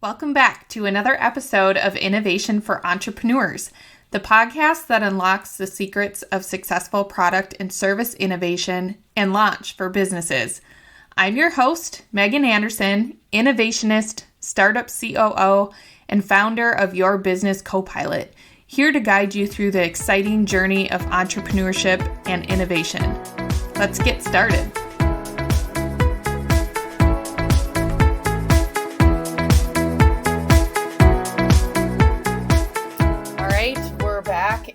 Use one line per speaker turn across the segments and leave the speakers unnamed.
Welcome back to another episode of Innovation for Entrepreneurs, the podcast that unlocks the secrets of successful product and service innovation and launch for businesses. I'm your host, Megan Anderson, innovationist, startup COO, and founder of Your Business Copilot, here to guide you through the exciting journey of entrepreneurship and innovation. Let's get started.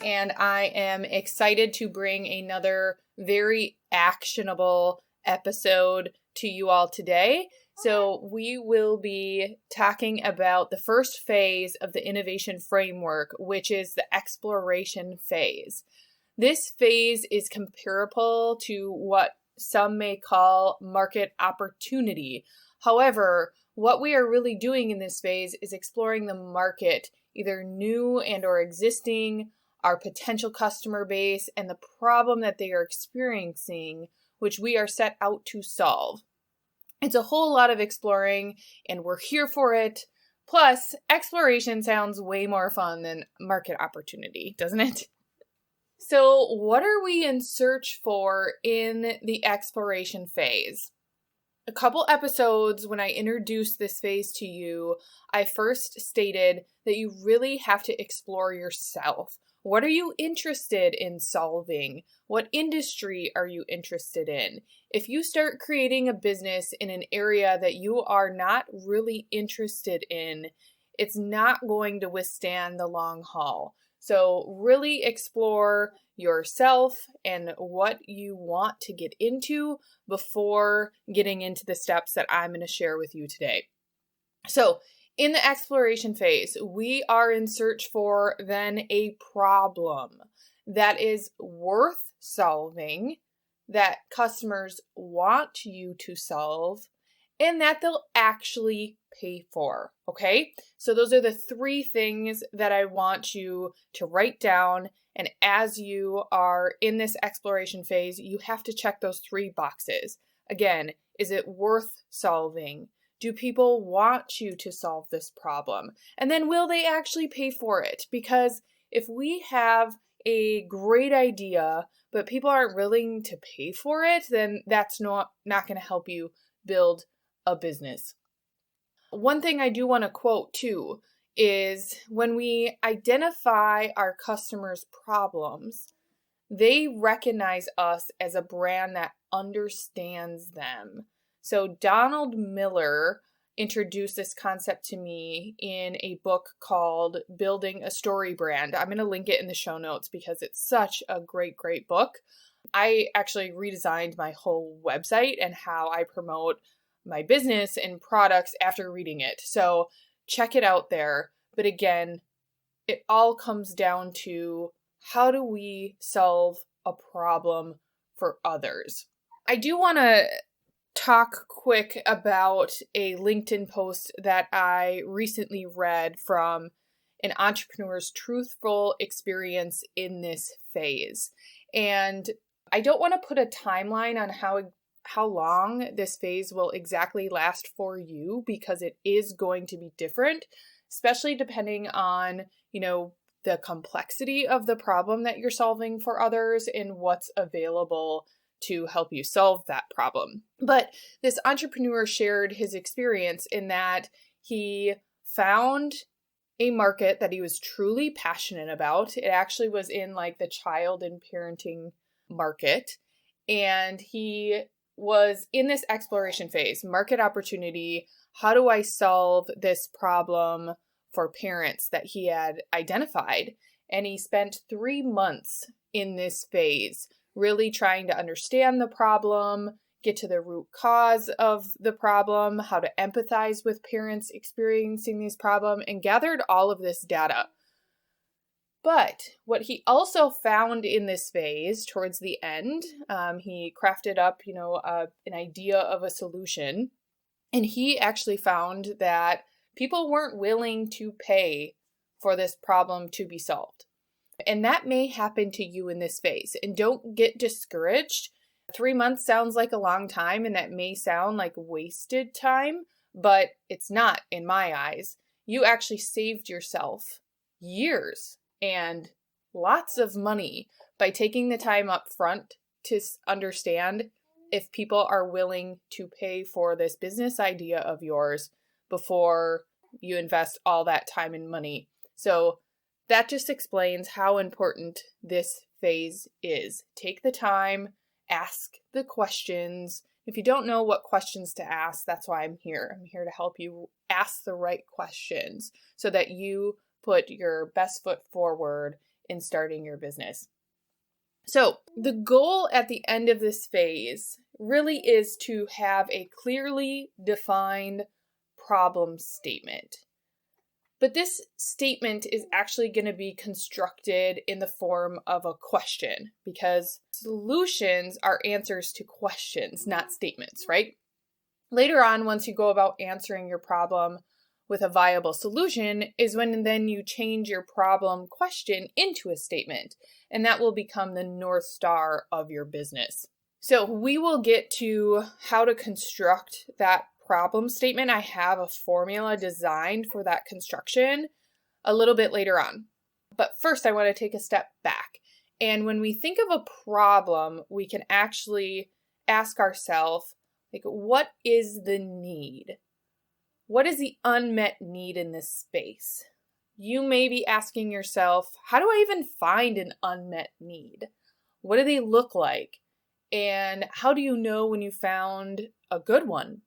And I am excited to bring another very actionable episode to you all today. So we will be talking about the first phase of the innovation framework, which is the exploration phase. This phase is comparable to what some may call market opportunity. However, what we are really doing in this phase is exploring the market, either new and or existing, our potential customer base, and the problem that they are experiencing, which we are set out to solve. It's a whole lot of exploring, and we're here for it. Plus, exploration sounds way more fun than market opportunity, doesn't it? So, what are we in search for in the exploration phase? A couple episodes when I introduced this phase to you, I first stated that you really have to explore yourself. What are you interested in solving? What industry are you interested in? If you start creating a business in an area that you are not really interested in, it's not going to withstand the long haul. So really explore yourself and what you want to get into before getting into the steps that I'm going to share with you today. So in the exploration phase, we are in search for then a problem that is worth solving, that customers want you to solve, and that they'll actually pay for, okay? So those are the three things that I want you to write down. And as you are in this exploration phase, you have to check those three boxes. Again, is it worth solving? Do people want you to solve this problem? And then will they actually pay for it? Because if we have a great idea, but people aren't willing to pay for it, then that's not going to help you build a business. One thing I do want to quote too is when we identify our customers' problems, they recognize us as a brand that understands them. So Donald Miller introduced this concept to me in a book called Building a Story Brand. I'm going to link it in the show notes because it's such a great book. I actually redesigned my whole website and how I promote my business and products after reading it. So check it out there. But again, it all comes down to how do we solve a problem for others? I do want to talk quick about a LinkedIn post that I recently read from an entrepreneur's truthful experience in this phase. And I don't want to put a timeline on how long this phase will exactly last for you, because it is going to be different, especially depending on, the complexity of the problem that you're solving for others and what's available to help you solve that problem. But this entrepreneur shared his experience in that he found a market that he was truly passionate about. It actually was in like the child and parenting market. And he was in this exploration phase, market opportunity. How do I solve this problem for parents that he had identified? And he spent 3 months in this phase, really trying to understand the problem, get to the root cause of the problem, how to empathize with parents experiencing this problem, and gathered all of this data. But what he also found in this phase towards the end, he crafted up, an idea of a solution. And he actually found that people weren't willing to pay for this problem to be solved. And that may happen to you in this phase. And don't get discouraged. 3 months sounds like a long time, and that may sound like wasted time. but it's not in my eyes. You actually saved yourself years and lots of money by taking the time up front to understand if people are willing to pay for this business idea of yours before you invest all that time and money. So that just explains how important this phase is. Take the time, ask the questions. If you don't know what questions to ask, that's why I'm here. I'm here to help you ask the right questions so that you put your best foot forward in starting your business. So the goal at the end of this phase really is to have a clearly defined problem statement. But this statement is actually going to be constructed in the form of a question because solutions are answers to questions, not statements, right? Later on, once you go about answering your problem with a viable solution is when then you change your problem question into a statement, and that will become the North Star of your business. So we will get to how to construct that problem statement. I have a formula designed for that construction a little bit later on. But first, I want to take a step back. And when we think of a problem, we can actually ask ourselves, like, what is the need? What is the unmet need in this space? You may be asking yourself, how do I even find an unmet need? What do they look like? And how do you know when you found a good one?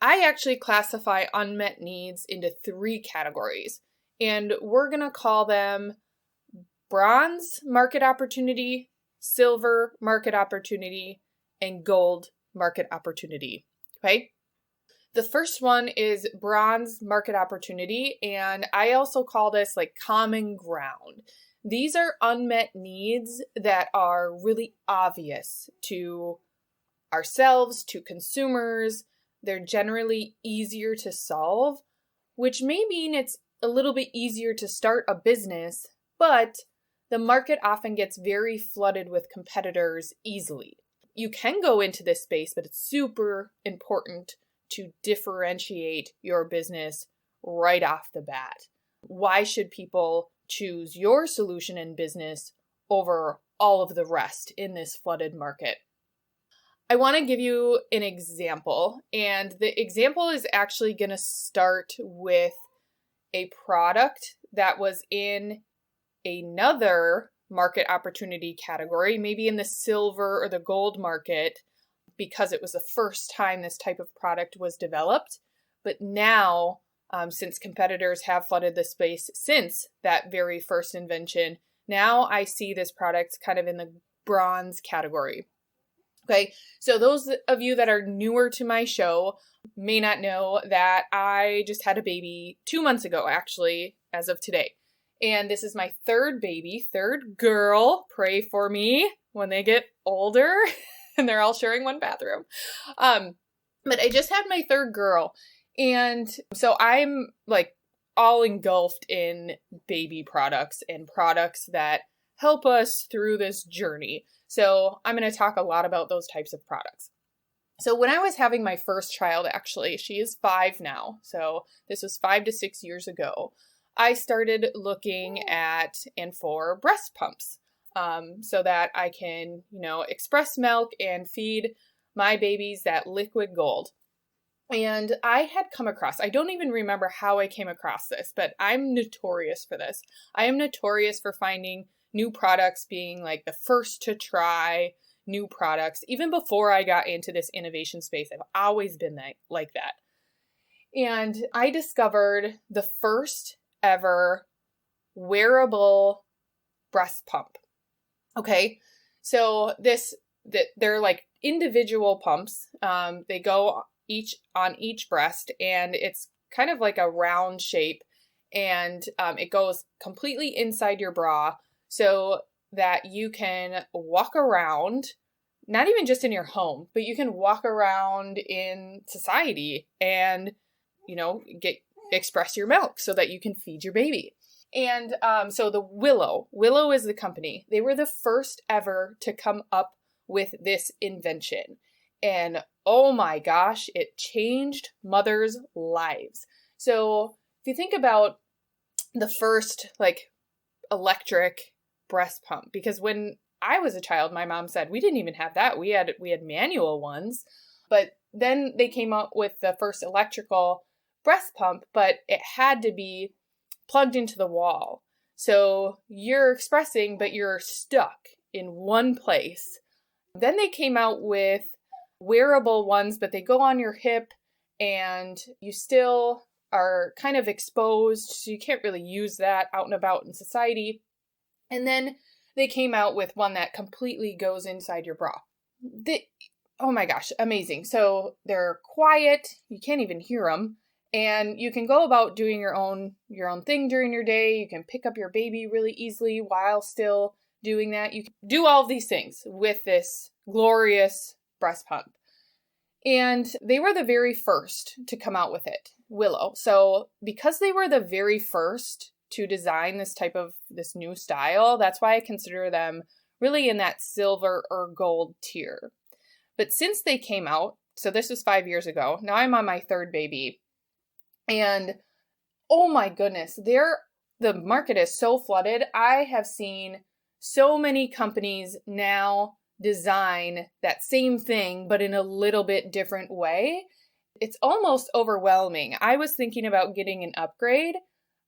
I actually classify unmet needs into 3 categories, and we're going to call them bronze market opportunity, silver market opportunity, and gold market opportunity. Okay? The first one is bronze market opportunity, and I also call this like common ground. These are unmet needs that are really obvious to ourselves, to consumers. They're generally easier to solve, which may mean it's a little bit easier to start a business, but the market often gets very flooded with competitors easily. You can go into this space, but it's super important to differentiate your business right off the bat. Why should people choose your solution in business over all of the rest in this flooded market? I want to give you an example, and the example is actually going to start with a product that was in another market opportunity category, maybe in the silver or the gold market, because it was the first time this type of product was developed. But now, since competitors have flooded the space since that very first invention, now I see this product kind of in the bronze category. Okay, so those of you that are newer to my show may not know that I just had a baby 2 months ago, actually, as of today. And this is my third baby, third girl. Pray for me when they get older and they're all sharing one bathroom. But I just had my third girl. And so I'm like all engulfed in baby products and products that help us through this journey. So I'm going to talk a lot about those types of products. So when I was having my first child, actually, she is 5 now. So this was 5 to 6 years ago. I started looking at and for breast pumps so that I can, express milk and feed my babies that liquid gold. And I had come across, I don't even remember how I came across this, but I'm notorious for this. I am notorious for finding new products, being like the first to try new products. Even before I got into this innovation space, I've always been like that. And I discovered the first ever wearable breast pump. Okay, so they're like individual pumps. They go each on each breast, and it's kind of like a round shape, and it goes completely inside your bra so that you can walk around, not even just in your home, but you can walk around in society and, express your milk so that you can feed your baby. And so the Willow is the company. They were the first ever to come up with this invention. And oh my gosh, it changed mothers' lives. So if you think about the first electric breast pump, because when I was a child, my mom said we didn't even have that. We had manual ones, but then they came out with the first electrical breast pump, but it had to be plugged into the wall. So you're expressing, but you're stuck in one place. Then they came out with wearable ones, but they go on your hip and you still are kind of exposed, so you can't really use that out and about in society. And then they came out with one that completely goes inside your bra. Oh my gosh, amazing. So they're quiet, you can't even hear them, and you can go about doing your own thing during your day. You can pick up your baby really easily while still doing that. You can do all of these things with this glorious breast pump. And they were the very first to come out with it, Willow. So because they were the very first to design this new style, that's why I consider them really in that silver or gold tier. But since they came out, so this was 5 years ago, now I'm on my third baby, and oh my goodness, the market is so flooded. I have seen so many companies now design that same thing, but in a little bit different way. It's almost overwhelming. I was thinking about getting an upgrade,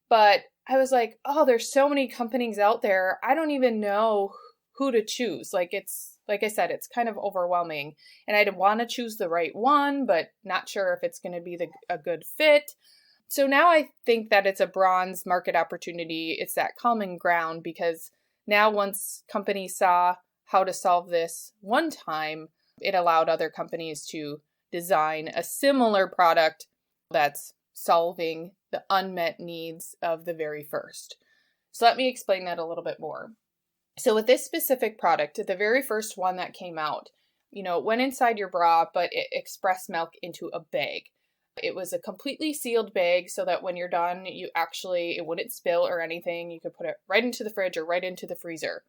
but I was like, oh, there's so many companies out there. I don't even know who to choose. Like I said, it's kind of overwhelming. And I'd want to choose the right one, but not sure if it's going to be a good fit. So now I think that it's a bronze market opportunity. It's that common ground, because now once companies saw how to solve this one time, it allowed other companies to design a similar product that's solving the unmet needs of the very first. So let me explain that a little bit more. So with this specific product, the very first one that came out, it went inside your bra, but it expressed milk into a bag. It was a completely sealed bag so that when you're done, it wouldn't spill or anything. You could put it right into the fridge or right into the freezer.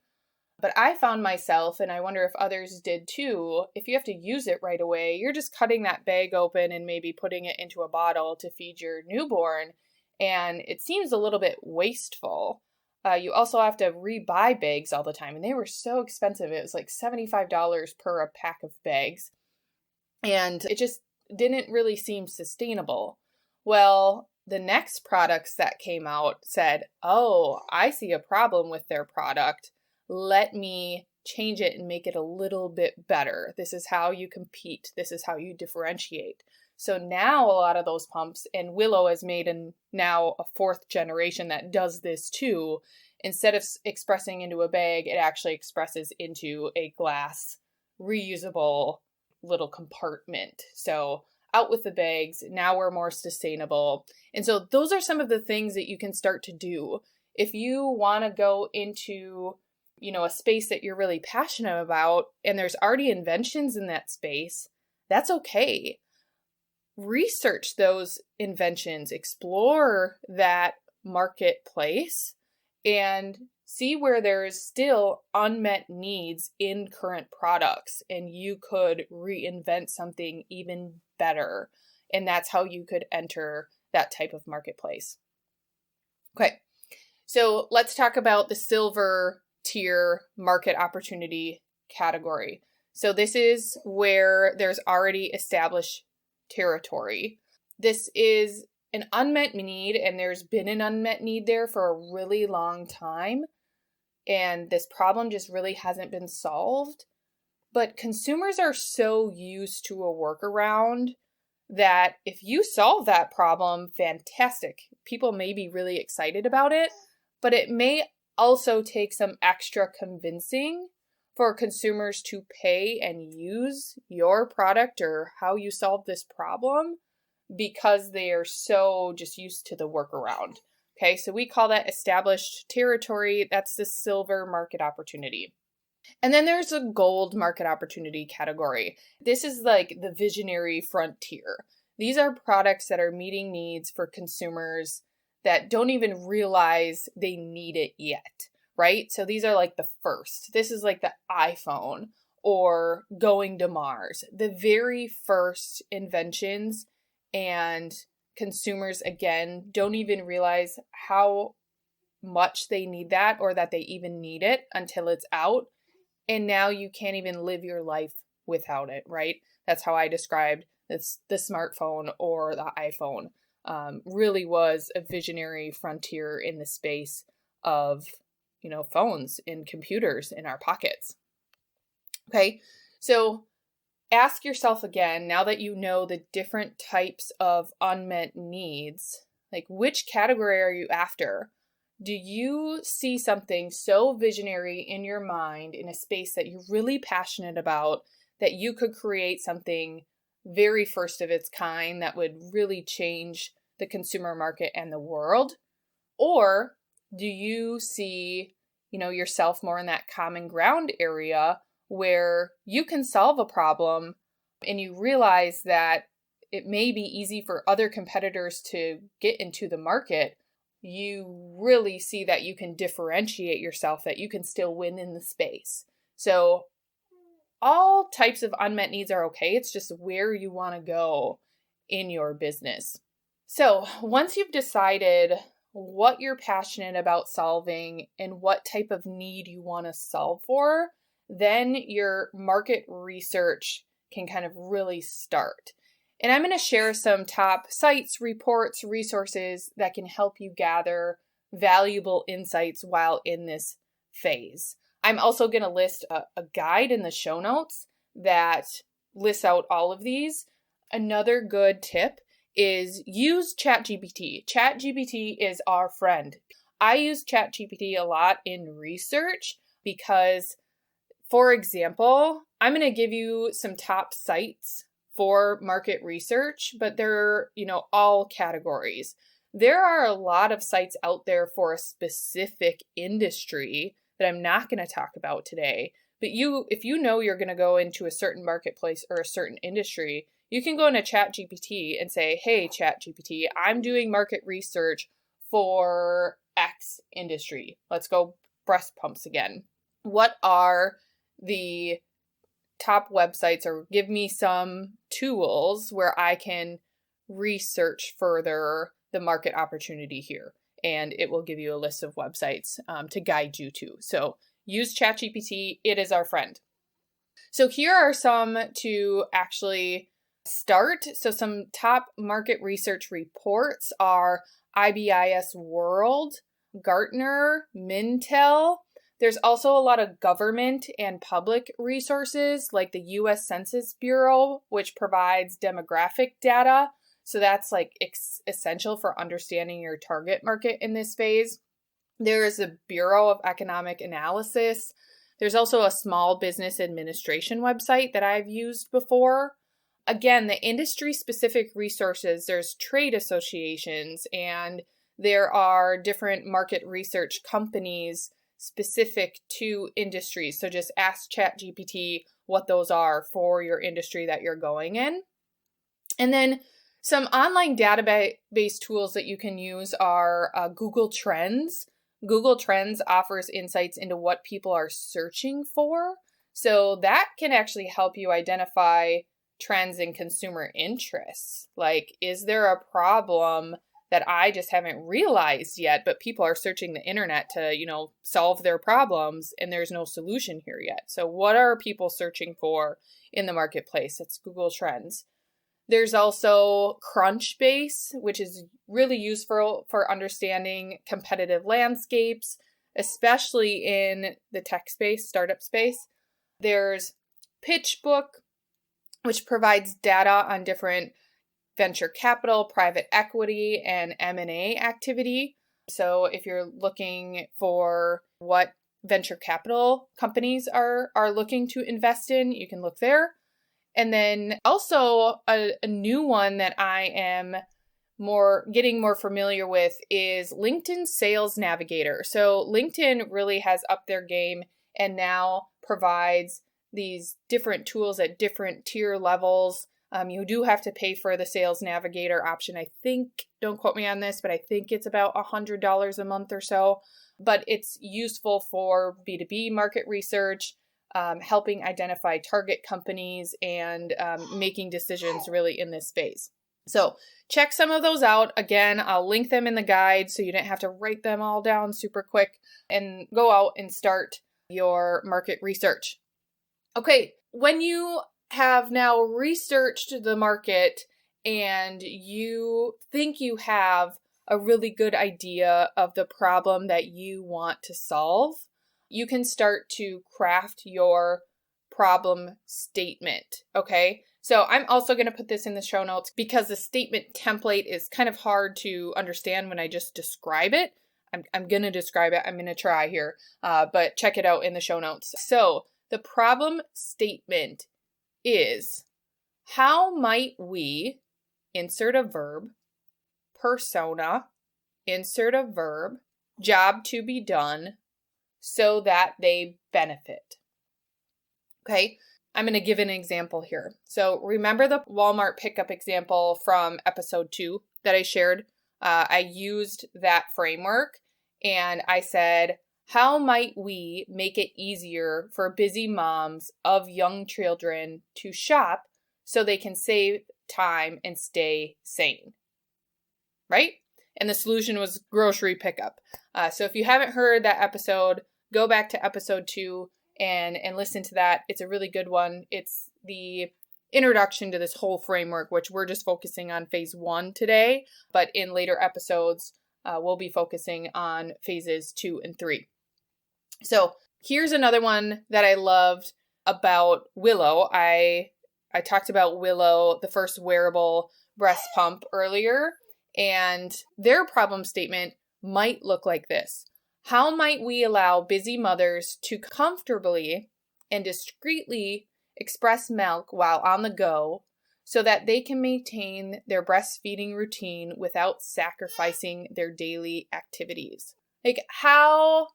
But I found myself, and I wonder if others did too, if you have to use it right away, you're just cutting that bag open and maybe putting it into a bottle to feed your newborn. And it seems a little bit wasteful. You also have to rebuy bags all the time, and they were so expensive. It was like $75 per a pack of bags. And it just didn't really seem sustainable. Well, the next products that came out said, oh, I see a problem with their product. Let me change it and make it a little bit better. This is how you compete. This is how you differentiate. So now a lot of those pumps, and Willow has made now a fourth generation that does this too. Instead of expressing into a bag, it actually expresses into a glass, reusable little compartment. So out with the bags. Now we're more sustainable. And so those are some of the things that you can start to do. If you want to go into a space that you're really passionate about, and there's already inventions in that space, that's okay. Research those inventions, explore that marketplace, and see where there's still unmet needs in current products, and you could reinvent something even better. And that's how you could enter that type of marketplace. Okay, so let's talk about the silver tier market opportunity category. So this is where there's already established territory. This is an unmet need, and there's been an unmet need there for a really long time. And this problem just really hasn't been solved. But consumers are so used to a workaround that if you solve that problem, fantastic. People may be really excited about it, but it may also take some extra convincing for consumers to pay and use your product or how you solve this problem, because they are so just used to the workaround. Okay, so we call that established territory. That's the silver market opportunity. And then there's a gold market opportunity category. This is like the visionary frontier. These are products that are meeting needs for consumers that don't even realize they need it yet, right? So these are like the first. This is like the iPhone or going to Mars. The very first inventions, and consumers, again, don't even realize how much they need that or that they even need it until it's out. And now you can't even live your life without it, right? That's how I described this, the smartphone or the iPhone. Really was a visionary frontier in the space of, phones and computers in our pockets. Okay, so ask yourself again, now that you know the different types of unmet needs, like which category are you after? Do you see something so visionary in your mind in a space that you're really passionate about that you could create something very first of its kind that would really change the consumer market and the world? Or do you see, yourself more in that common ground area where you can solve a problem and you realize that it may be easy for other competitors to get into the market? You really see that you can differentiate yourself, that you can still win in the space. So all types of unmet needs are okay. It's just where you want to go in your business. So once you've decided what you're passionate about solving and what type of need you want to solve for, then your market research can kind of really start. And I'm going to share some top sites, reports, resources that can help you gather valuable insights while in this phase. I'm also going to list a guide in the show notes that lists out all of these. Another good tip is use ChatGPT. ChatGPT is our friend. I use ChatGPT a lot in research because, for example, I'm going to give you some top sites for market research, but they're, all categories. There are a lot of sites out there for a specific industry that I'm not going to talk about today. But if you know you're going to go into a certain marketplace or a certain industry, you can go into ChatGPT and say, hey, ChatGPT, I'm doing market research for X industry. Let's go breast pumps again. What are the top websites, or give me some tools where I can research further the market opportunity here? And it will give you a list of websites to guide you to. So use ChatGPT. It is our friend. So here are some to actually start. So some top market research reports are IBIS World, Gartner, Mintel. There's also a lot of government and public resources like the U.S. Census Bureau, which provides demographic data. So that's like essential for understanding your target market in this phase. There is a Bureau of Economic Analysis. There's also a Small Business Administration website that I've used before. Again, the industry-specific resources, there's trade associations, and there are different market research companies specific to industries. So just ask ChatGPT what those are for your industry that you're going in. And then some online database tools that you can use are Google Trends. Google Trends offers insights into what people are searching for. So that can actually help you identify trends in consumer interests. Like, is there a problem that I just haven't realized yet, but people are searching the internet to, solve their problems, and there's no solution here yet? So what are people searching for in the marketplace? It's Google Trends. There's also Crunchbase, which is really useful for understanding competitive landscapes, especially in the tech space, startup space. There's PitchBook, which provides data on different venture capital, private equity, and M&A activity. So if you're looking for what venture capital companies are looking to invest in, you can look there. And then also a new one that I am getting more familiar with is LinkedIn Sales Navigator. So LinkedIn really has upped their game and now provides these different tools at different tier levels. You do have to pay for the Sales Navigator option. I think, don't quote me on this, but I think it's about $100 a month or so. But it's useful for B2B market research. helping identify target companies and making decisions really in this phase. So check some of those out. Again, I'll link them in the guide so you don't have to write them all down super quick, and go out and start your market research. Okay, when you have now researched the market and you think you have a really good idea of the problem that you want to solve, you can start to craft your problem statement, okay? So I'm also going to put this in the show notes because the statement template is kind of hard to understand when I just describe it. I'm going to describe it. I'm going to try here, but check it out in the show notes. So the problem statement is, how might we insert a verb, persona, insert a verb, job to be done, so that they benefit. Okay, I'm going to give an example here. So remember the Walmart pickup example from episode 2 that I shared? I used that framework and I said, how might we make it easier for busy moms of young children to shop so they can save time and stay sane? Right? And the solution was grocery pickup. So if you haven't heard that episode, go back to episode 2 and listen to that. It's a really good one. It's the introduction to this whole framework, which we're just focusing on phase 1 today. But in later episodes, we'll be focusing on phases 2 and 3. So here's another one that I loved about Willow. I talked about Willow, the first wearable breast pump, earlier, and their problem statement might look like this. How might we allow busy mothers to comfortably and discreetly express milk while on the go so that they can maintain their breastfeeding routine without sacrificing their daily activities? Like, how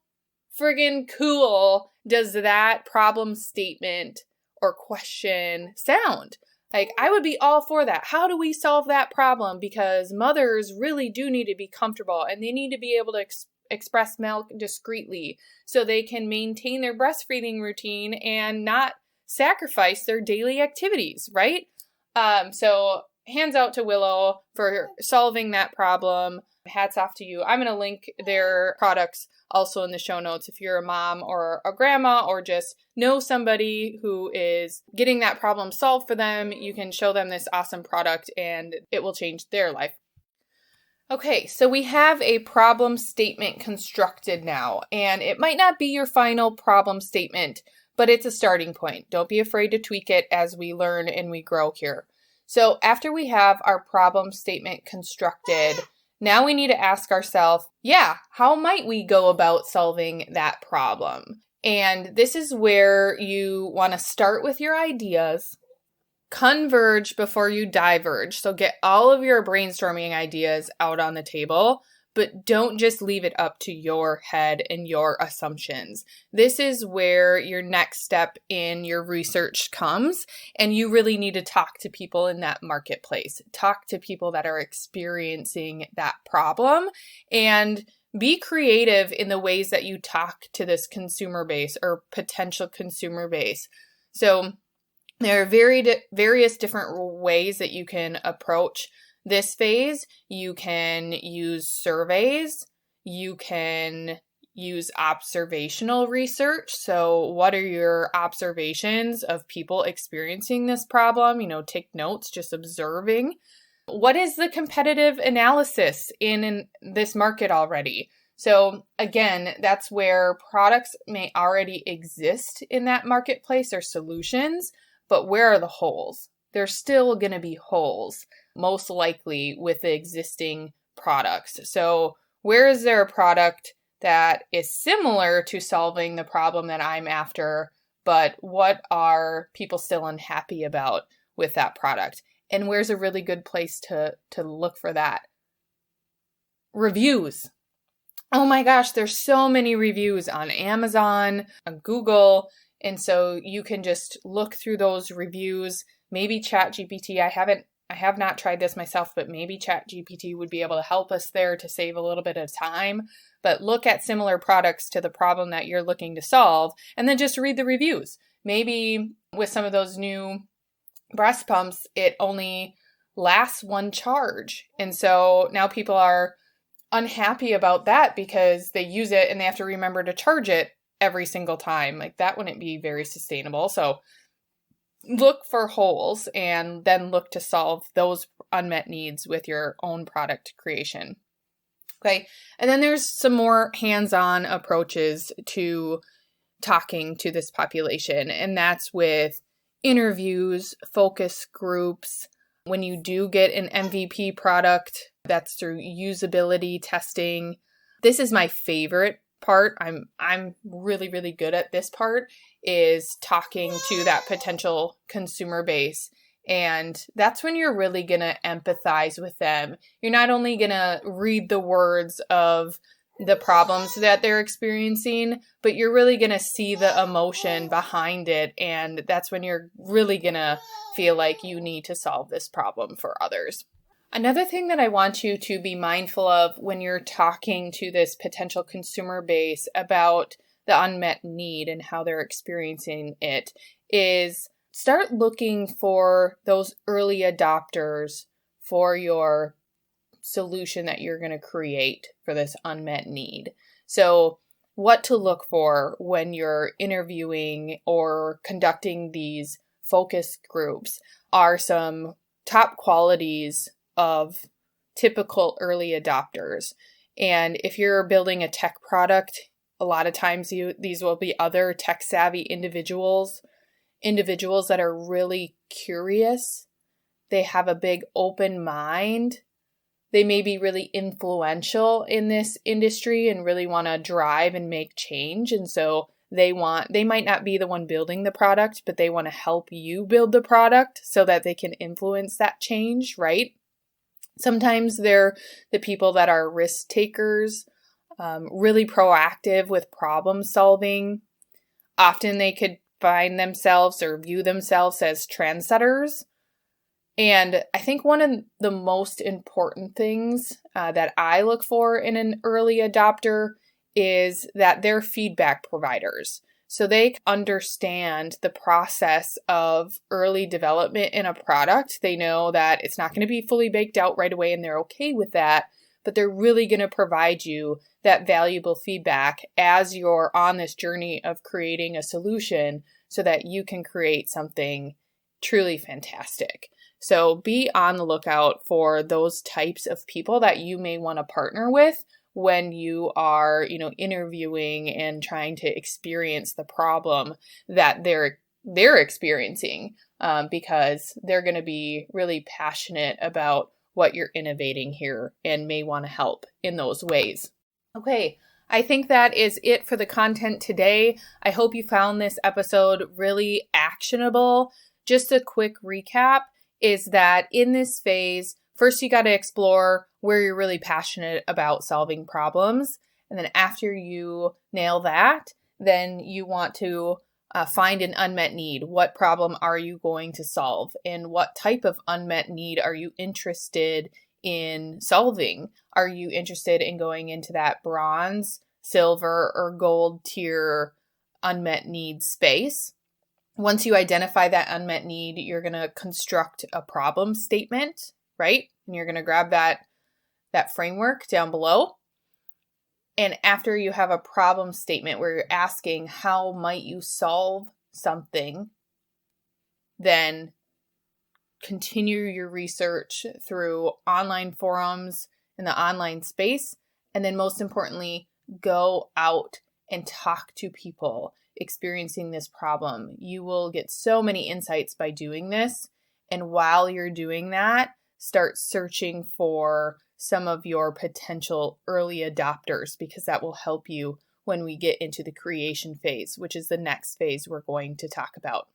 friggin' cool does that problem statement or question sound? Like, I would be all for that. How do we solve that problem? Because mothers really do need to be comfortable and they need to be able to express milk discreetly so they can maintain their breastfeeding routine and not sacrifice their daily activities, right? So hands out to Willow for solving that problem. Hats off to you. I'm going to link their products also in the show notes if you're a mom or a grandma or just know somebody who is getting that problem solved for them. You can show them this awesome product and it will change their life. Okay, so we have a problem statement constructed now, and it might not be your final problem statement, but it's a starting point. Don't be afraid to tweak it as we learn and we grow here. So after we have our problem statement constructed, now we need to ask ourselves, how might we go about solving that problem? And this is where you want to start with your ideas, converge before you diverge. So get all of your brainstorming ideas out on the table, but don't just leave it up to your head and your assumptions. This is where your next step in your research comes, and you really need to talk to people in that marketplace. Talk to people that are experiencing that problem and be creative in the ways that you talk to this consumer base or potential consumer base. So there are various different ways that you can approach this phase. You can use surveys. You can use observational research. So what are your observations of people experiencing this problem? Take notes, just observing. What is the competitive analysis in this market already? So again, that's where products may already exist in that marketplace or solutions. But where are the holes? There's still going to be holes, most likely with the existing products. So where is there a product that is similar to solving the problem that I'm after, but what are people still unhappy about with that product? And where's a really good place to look for that? Reviews. Oh my gosh, there's so many reviews on Amazon, on Google. And so you can just look through those reviews, maybe ChatGPT. I haven't I have not tried this myself, but maybe ChatGPT would be able to help us there to save a little bit of time. But look at similar products to the problem that you're looking to solve, and then just read the reviews. Maybe with some of those new breast pumps, it only lasts one charge. And so now people are unhappy about that because they use it and they have to remember to charge it every single time. Like, that wouldn't be very sustainable. So look for holes and then look to solve those unmet needs with your own product creation. Okay. And then there's some more hands-on approaches to talking to this population, and that's with interviews, focus groups. When you do get an MVP product, that's through usability testing. This is my favorite part. I'm really, really good at this part, is talking to that potential consumer base. And that's when you're really going to empathize with them. You're not only going to read the words of the problems that they're experiencing, but you're really going to see the emotion behind it. And that's when you're really going to feel like you need to solve this problem for others. Another thing that I want you to be mindful of when you're talking to this potential consumer base about the unmet need and how they're experiencing it is start looking for those early adopters for your solution that you're going to create for this unmet need. So what to look for when you're interviewing or conducting these focus groups are some top qualities of typical early adopters. And if you're building a tech product, a lot of times these will be other tech savvy individuals that are really curious. They have a big open mind. They may be really influential in this industry and really want to drive and make change. And so they might not be the one building the product, but they want to help you build the product so that they can influence that change, right? Sometimes they're the people that are risk takers, really proactive with problem solving. Often they could find themselves or view themselves as trendsetters. And I think one of the most important things that I look for in an early adopter is that they're feedback providers. So they understand the process of early development in a product. They know that it's not going to be fully baked out right away, and they're okay with that, but they're really going to provide you that valuable feedback as you're on this journey of creating a solution so that you can create something truly fantastic. So be on the lookout for those types of people that you may want to partner with when you are, interviewing and trying to experience the problem that they're experiencing, because they're going to be really passionate about what you're innovating here and may want to help in those ways. Okay, I think that is it for the content today. I hope you found this episode really actionable. Just a quick recap is that in this phase, first you got to explore where you're really passionate about solving problems. And then after you nail that, then you want to find an unmet need. What problem are you going to solve? And what type of unmet need are you interested in solving? Are you interested in going into that bronze, silver, or gold tier unmet needs space? Once you identify that unmet need, you're going to construct a problem statement, right? And you're going to grab that framework down below. And after you have a problem statement where you're asking how might you solve something, then continue your research through online forums in the online space. And then most importantly, go out and talk to people experiencing this problem. You will get so many insights by doing this. And while you're doing that, start searching for some of your potential early adopters, because that will help you when we get into the creation phase, which is the next phase we're going to talk about.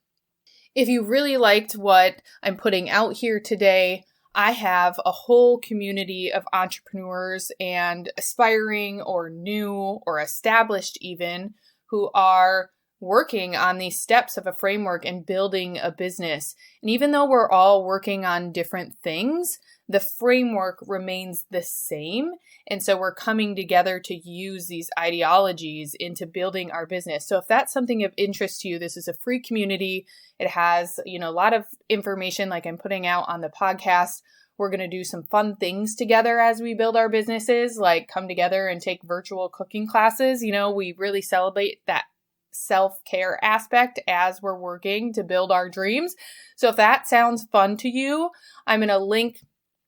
If you really liked what I'm putting out here today, I have a whole community of entrepreneurs and aspiring or new or established even who are working on these steps of a framework and building a business. And even though we're all working on different things, the framework remains the same. And so we're coming together to use these ideologies into building our business. So if that's something of interest to you, this is a free community. It has, a lot of information like I'm putting out on the podcast. We're going to do some fun things together as we build our businesses, like come together and take virtual cooking classes. We really celebrate that self-care aspect as we're working to build our dreams. So if that sounds fun to you, I'm going to link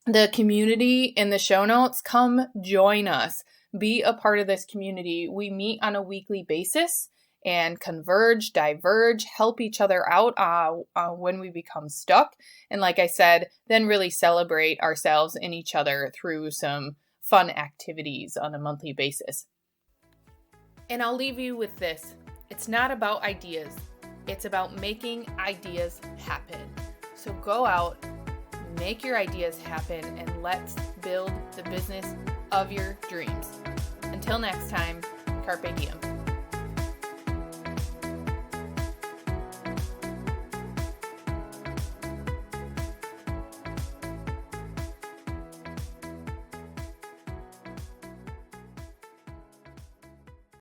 the community in the show notes. Come join us. Be a part of this community. We meet on a weekly basis and converge, diverge, help each other out when we become stuck. And like I said, then really celebrate ourselves and each other through some fun activities on a monthly basis. And I'll leave you with this. It's not about ideas. It's about making ideas happen. So go out, make your ideas happen, and let's build the business of your dreams. Until next time, carpe diem.